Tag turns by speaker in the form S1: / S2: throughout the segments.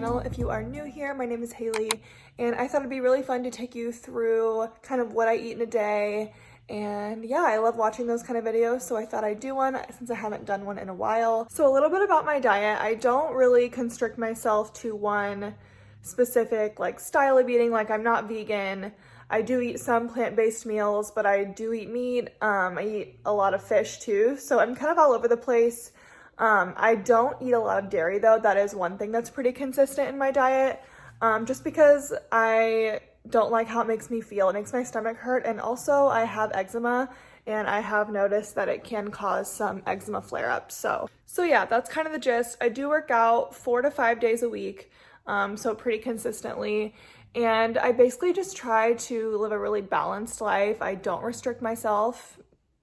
S1: channel. If you are new here, my name is Haley, and I thought it'd be really fun to take you through kind of what I eat in a day. And yeah, I love watching those kind of videos, so I thought I'd do one since I haven't done one in a while. So a little bit about my diet. I don't really constrict myself to one specific like style of eating. Like, I'm not vegan. I do eat some plant-based meals, but I do eat meat. I eat a lot of fish too, so I'm kind of all over the place. I don't eat a lot of dairy though. That is one thing that's pretty consistent in my diet, just because I don't like how it makes me feel. It makes my stomach hurt, and also I have eczema, and I have noticed that it can cause some eczema flare-ups. So yeah, that's kind of the gist. I do work out 4 to 5 days a week, so pretty consistently. And I basically just try to live a really balanced life. I don't restrict myself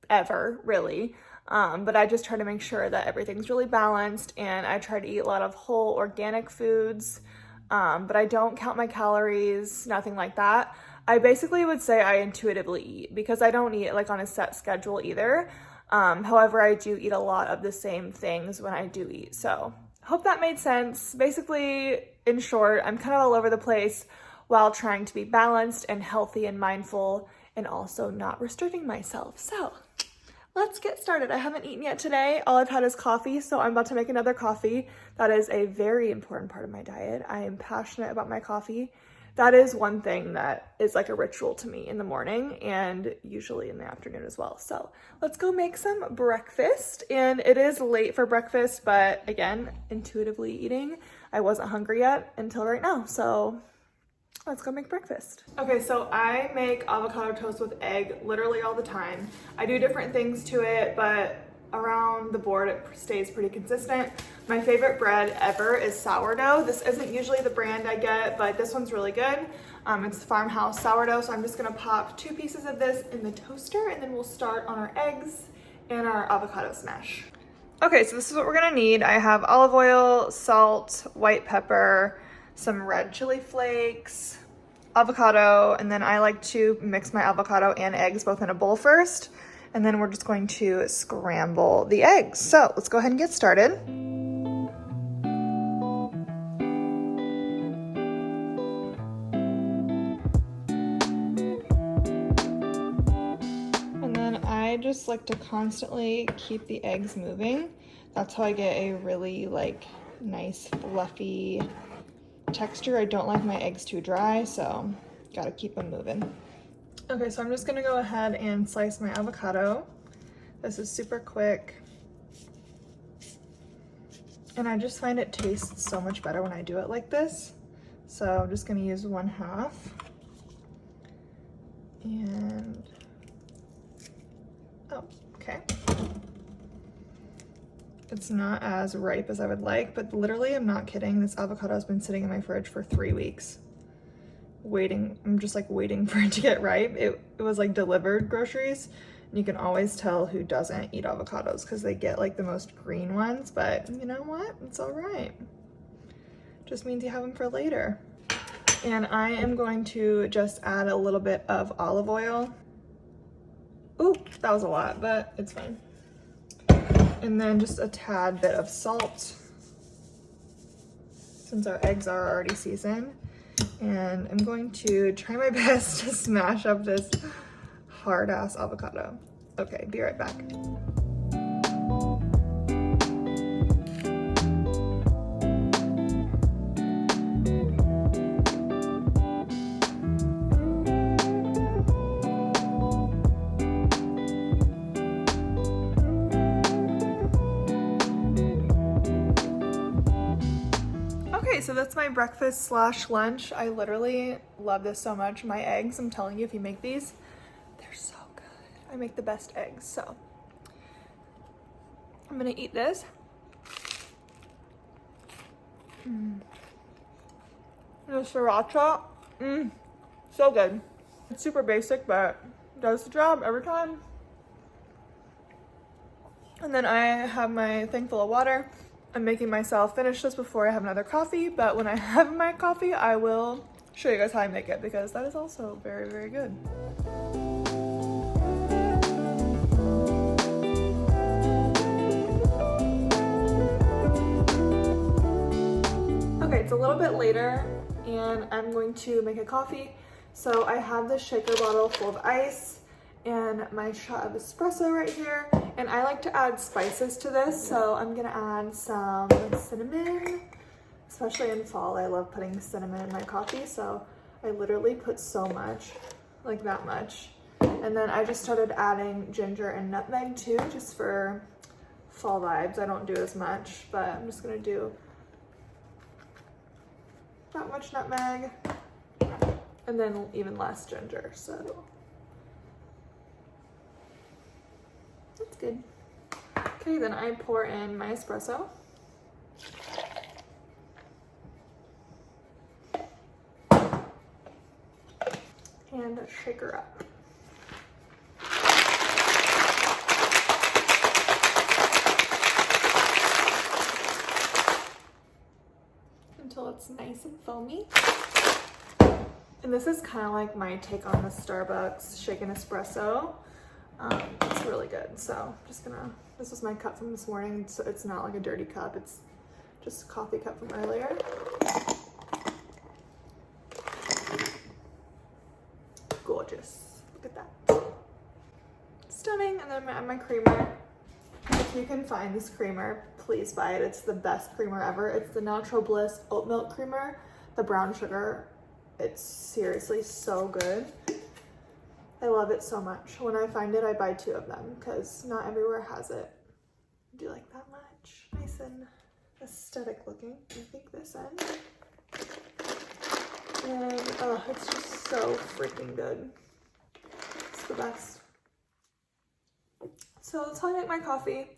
S1: ever, really. But I just try to make sure that everything's really balanced, and I try to eat a lot of whole organic foods. But I don't count my calories, nothing like that. I basically would say I intuitively eat, because I don't eat like on a set schedule either. However, I do eat a lot of the same things when I do eat. So hope that made sense. Basically, in short, I'm kind of all over the place while trying to be balanced and healthy and mindful, and also not restricting myself. So let's get started. I haven't eaten yet today. All I've had is coffee, so I'm about to make another coffee. That is a very important part of my diet. I am passionate about my coffee. That is one thing that is like a ritual to me in the morning, and usually in the afternoon as well. So let's go make some breakfast. And it is late for breakfast, but again, intuitively eating. I wasn't hungry yet until right now, so let's go make breakfast. Okay, so I make avocado toast with egg literally all the time. I do different things to it, but around the board it stays pretty consistent. My favorite bread ever is sourdough. This isn't usually the brand I get, but this one's really good. It's farmhouse sourdough, so I'm just gonna pop 2 pieces of this in the toaster, and then we'll start on our eggs and our avocado smash. Okay, so this is what we're gonna need. I have olive oil, salt, white pepper, some red chili flakes, avocado, and then I like to mix my avocado and eggs both in a bowl first, and then we're just going to scramble the eggs. So let's go ahead and get started. And then I just like to constantly keep the eggs moving. That's how I get a really like nice fluffy texture. I don't like my eggs too dry, so gotta keep them moving. Okay, so I'm just gonna go ahead and slice my avocado. This is super quick, and I just find it tastes so much better when I do it like this. So I'm just gonna use 1/2, and oh, okay. It's not as ripe as I would like, but literally, I'm not kidding. This avocado has been sitting in my fridge for 3 weeks. Waiting, I'm just like waiting for it to get ripe. It was like delivered groceries. And you can always tell who doesn't eat avocados because they get like the most green ones, but you know what? It's all right. Just means you have them for later. And I am going to just add a little bit of olive oil. Ooh, that was a lot, but it's fine. And then just a tad bit of salt, since our eggs are already seasoned. And I'm going to try my best to smash up this hard-ass avocado. Okay, be right back. Okay, so that's my breakfast slash lunch. I literally love this so much. My eggs, I'm telling you, if you make these, they're so good. I make the best eggs, so I'm gonna eat this. The sriracha, so good. It's super basic, but does the job every time. And then I have my thing full of water. I'm making myself finish this before I have another coffee, but when I have my coffee, I will show you guys how I make it, because that is also very, very good. Okay, it's a little bit later and I'm going to make a coffee. So I have this shaker bottle full of ice and my shot of espresso right here. And I like to add spices to this. So I'm gonna add some cinnamon, especially in fall. I love putting cinnamon in my coffee. So I literally put so much, like that much. And then I just started adding ginger and nutmeg too, just for fall vibes. I don't do as much, but I'm just gonna do that much nutmeg and then even less ginger, so that's good. Okay, then I pour in my espresso. And shake her up. Until it's nice and foamy. And this is kind of like my take on the Starbucks shaken espresso. It's really good. So I'm just gonna, this was my cup from this morning, so it's not like a dirty cup, it's just a coffee cup from earlier. Gorgeous, look at that. Stunning. And then I'm gonna add my creamer. If you can find this creamer, please buy it. It's the best creamer ever. It's the Natural Bliss oat milk creamer, the brown sugar. It's seriously so good. I love it so much. When I find it, I buy 2 of them because not everywhere has it. Do you like that much? Nice and aesthetic looking. I think this end. And oh, it's just so freaking good. It's the best. So that's how I make my coffee,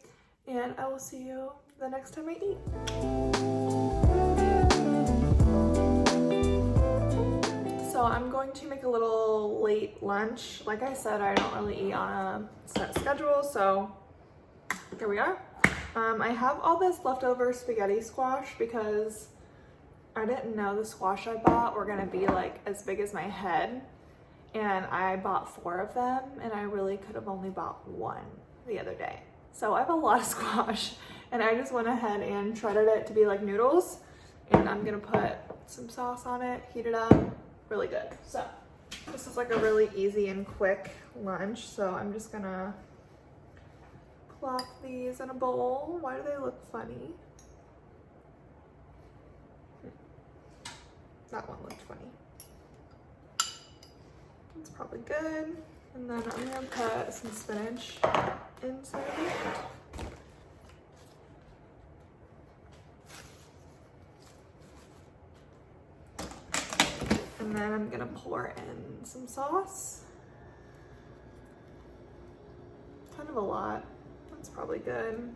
S1: and I will see you the next time I eat. So I'm going to make a little late lunch. Like I said, I don't really eat on a set schedule, so here we are. I have all this leftover spaghetti squash because I didn't know the squash I bought were gonna be like as big as my head, and I bought 4 of them, and I really could have only bought 1 the other day. So I have a lot of squash, and I just went ahead and shredded it to be like noodles, and I'm gonna put some sauce on it, heat it up, really good. So this is like a really easy and quick lunch, so I'm just gonna plop these in a bowl. Why do they look funny? That one looked funny. It's probably good. And then I'm gonna put some spinach inside of it. And then I'm gonna pour in some sauce. Kind of a lot. That's probably good.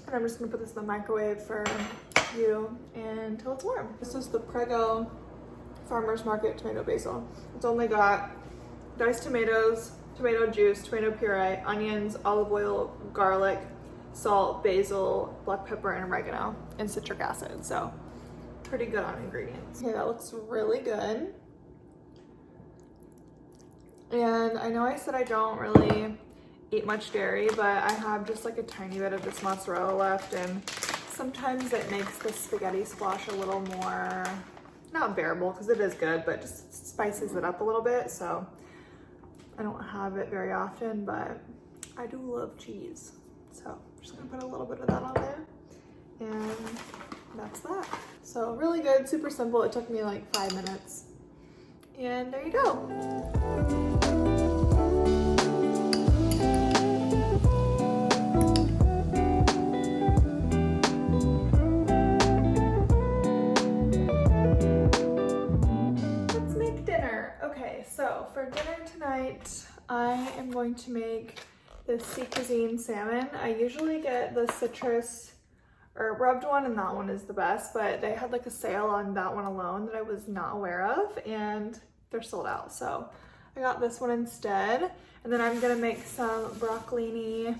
S1: And I'm just gonna put this in the microwave for you until it's warm. This is the Prego Farmer's Market tomato basil. It's only got diced tomatoes, tomato juice, tomato puree, onions, olive oil, garlic, salt, basil, black pepper, and oregano, and citric acid. So pretty good on ingredients. Okay, that looks really good. And I know I said I don't really eat much dairy, but I have just like a tiny bit of this mozzarella left, and sometimes it makes the spaghetti squash a little more, not bearable because it is good, but just spices it up a little bit. So I don't have it very often, but I do love cheese. So I'm just gonna put a little bit of that on there, and that's that. So really good, super simple. It took me like 5 minutes, and there you go. So for dinner tonight, I am going to make the Sea Cuisine salmon. I usually get the citrus or rubbed one, and that one is the best, but they had like a sale on that one alone that I was not aware of, and they're sold out. So I got this one instead. And then I'm gonna make some broccolini,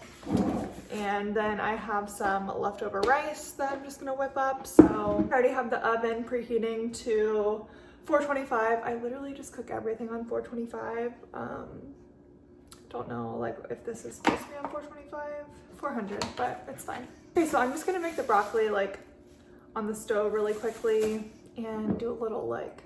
S1: and then I have some leftover rice that I'm just gonna whip up. So I already have the oven preheating to 425. I literally just cook everything on 425. Don't know like if this is supposed to be on 400, but it's fine. Okay, so I'm just gonna make the broccoli like on the stove really quickly and do a little like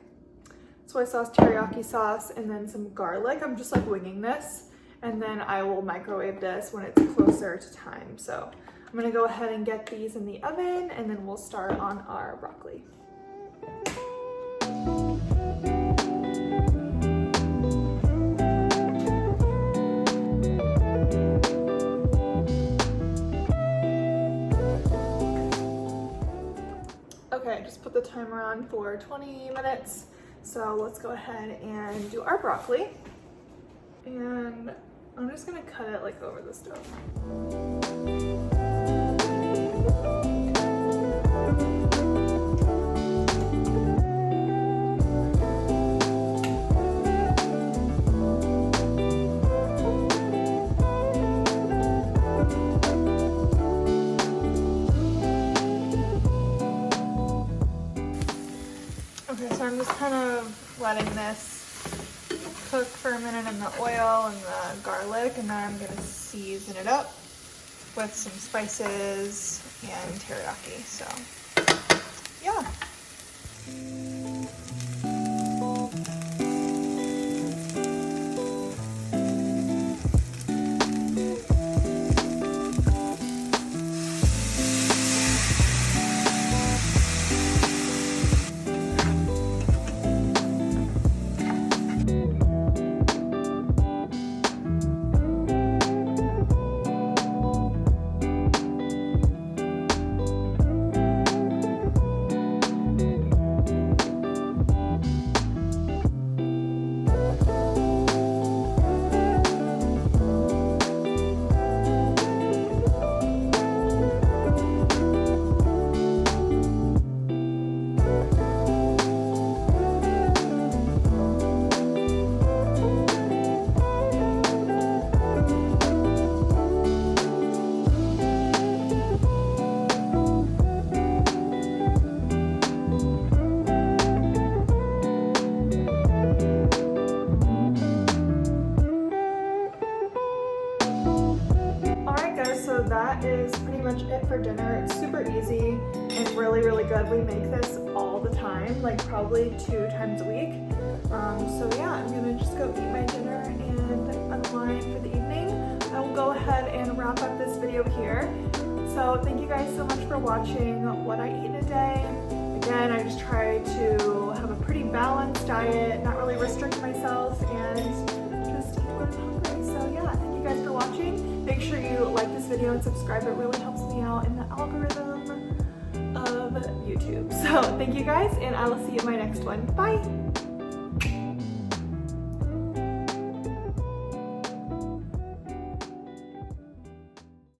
S1: soy sauce, teriyaki sauce, and then some garlic. I'm just like winging this, and then I will microwave this when it's closer to time. So I'm gonna go ahead and get these in the oven, and then we'll start on our broccoli. Okay, I just put the timer on for 20 minutes. So let's go ahead and do our broccoli. And I'm just gonna cut it like over the stove. Okay, so I'm just kind of letting this cook for a minute in the oil and the garlic, and then I'm gonna season it up with some spices and teriyaki. So, yeah. So that is pretty much it for dinner. It's super easy and really, really good. We make this all the time, like probably 2 times a week. So yeah, I'm gonna just go eat my dinner and unwind for the evening. I will go ahead and wrap up this video here. So thank you guys so much for watching what I eat in a day. Again, I just try to have a pretty balanced diet, not really restrict myself, and just eat when I'm hungry. So yeah, thank you guys for watching. Make sure you like this video and subscribe. It really helps me out in the algorithm of YouTube. So thank you guys, and I will see you in my next one. Bye!